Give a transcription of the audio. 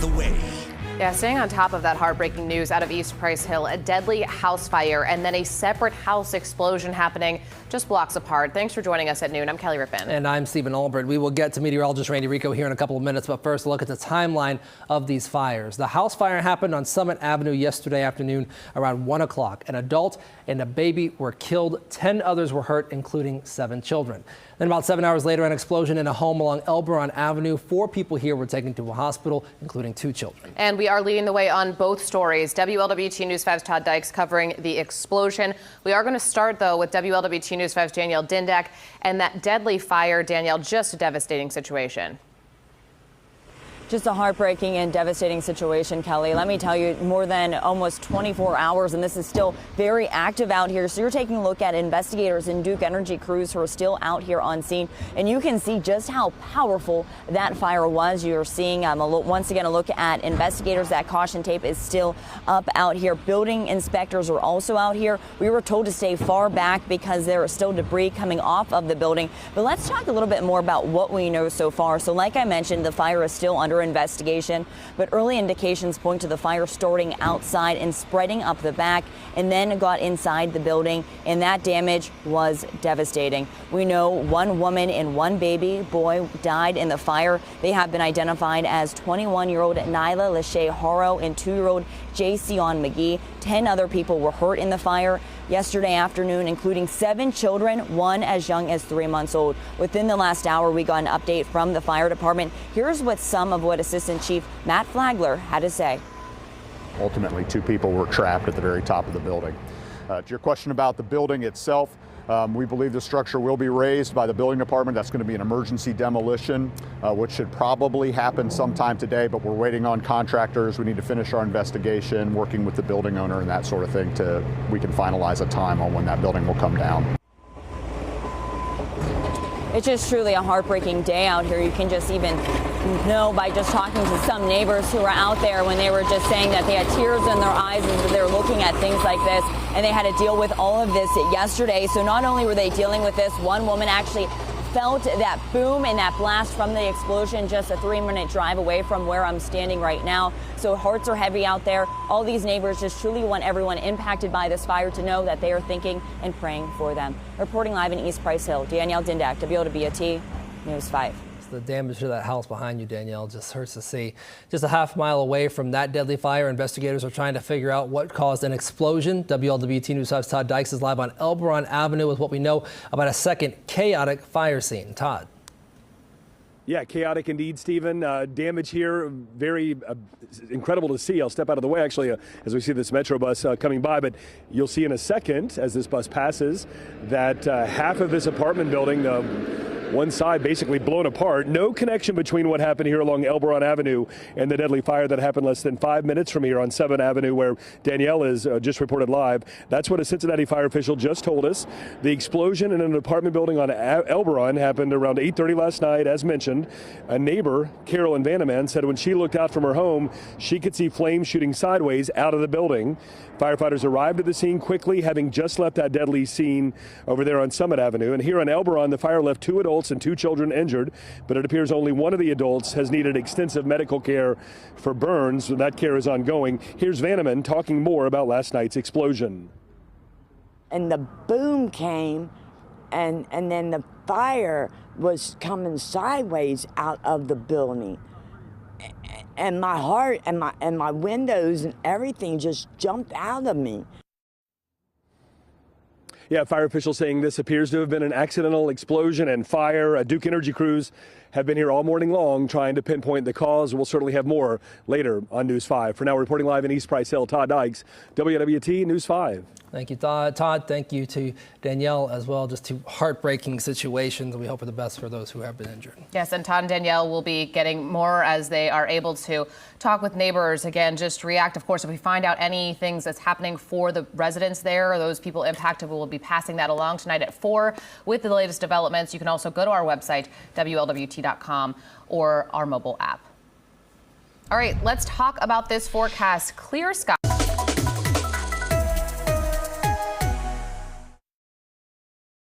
the way. Yeah, staying on top of that heartbreaking news out of East Price Hill, a deadly house fire and then a separate house explosion happening just blocks apart. Thanks for joining us at noon. I'm Kelly Rippin. And I'm Stephen Albert. We will get to meteorologist Randy Rico here in a couple of minutes, but first a look at the timeline of these fires. The house fire happened on Summit Avenue yesterday afternoon around 1 o'clock. An adult and a baby were killed. 10 others were hurt, including 7 children. Then about 7 hours later, an explosion in a home along Elberon Avenue. 4 people here were taken to a hospital, including 2 children. And we are leading the way on both stories. WLWT News 5's Todd Dykes covering the explosion. We are going to start, though, with WLWT News 5's Danielle Dindak and that deadly fire. Danielle, just a devastating situation. Just a heartbreaking and devastating situation, Kelly. Let me tell you, more than almost 24 hours, and this is still very active out here. So you're taking a look at investigators and Duke Energy crews who are still out here on scene, and you can see just how powerful that fire was. You're seeing once again a look at investigators. That caution tape is still up out here. Building inspectors are also out here. We were told to stay far back because there is still debris coming off of the building. But let's talk a little bit more about what we know so far. So like I mentioned, the fire is still under investigation, but early indications point to the fire starting outside and spreading up the back and then got inside the building, and that damage was devastating. We know 1 woman and 1 baby boy died in the fire. They have been identified as 21-year-old Nyla Lachey Haro and 2-year-old Jayceon McGee. 10 other people were hurt in the fire yesterday afternoon, including 7 children, 1 as young as 3 months old. Within the last hour, we got an update from the fire department. Here's some of what Assistant Chief Matt Flagler had to say. Ultimately, 2 people were trapped at the very top of the building. To your question about the building itself, we believe the structure will be raised by the building department. That's going to be an emergency demolition, which should probably happen sometime today, but we're waiting on contractors. We need to finish our investigation, working with the building owner and that sort of thing we can finalize a time on when that building will come down. It's just truly a heartbreaking day out here. You can just even know by just talking to some neighbors who were out there when they were just saying that they had tears in their eyes as they're looking at things like this, and they had to deal with all of this yesterday. So not only were they dealing with this, one woman actually felt that boom and that blast from the explosion just a 3-minute drive away from where I'm standing right now. So hearts are heavy out there. All these neighbors just truly want everyone impacted by this fire to know that they are thinking and praying for them. Reporting live in East Price Hill, Danielle Dindak, WLWT News 5. The damage to that house behind you, Danielle, just hurts to see. Just a half-mile away from that deadly fire, investigators are trying to figure out what caused an explosion. WLWT News 5's Todd Dykes is live on Elberon Avenue with what we know about a second chaotic fire scene. Todd. Yeah, chaotic indeed, Stephen. Damage here, very incredible to see. I'll step out of the way, actually, as we see this Metro bus coming by. But you'll see in a second, as this bus passes, that half of this apartment building, one side basically blown apart. No connection between what happened here along Elberon Avenue and the deadly fire that happened less than 5 minutes from here on 7th Avenue, where Danielle is just reported live. That's what a Cincinnati fire official just told us. The explosion in an apartment building on Elberon happened around 8:30 last night, as mentioned. A neighbor, Carolyn Vanneman, said when she looked out from her home, she could see flames shooting sideways out of the building. Firefighters arrived at the scene quickly, having just left that deadly scene over there on Summit Avenue. And here on Elberon, the fire left 2 adults and 2 children injured, but it appears only one of the adults has needed extensive medical care for burns. That care is ongoing. Here's Vanneman talking more about last night's explosion. And the boom came, and then the fire was coming sideways out of the building. And my heart and my windows and everything just jumped out of me. Yeah, fire officials saying this appears to have been an accidental explosion and fire. Duke Energy crews have been here all morning long trying to pinpoint the cause. We'll certainly have more later on News 5. For now, reporting live in East Price Hill, Todd Dykes, WLWT News 5. Thank you, Todd. Todd, thank you to Danielle as well. Just 2 heartbreaking situations. We hope for the best for those who have been injured. Yes, and Todd and Danielle will be getting more as they are able to talk with neighbors. Again, just react. Of course, if we find out any things that's happening for the residents there or those people impacted, we will be passing that along tonight at 4 with the latest developments. You can also go to our website, WLWT.com, or our mobile app. All right, let's talk about this forecast. Clear sky.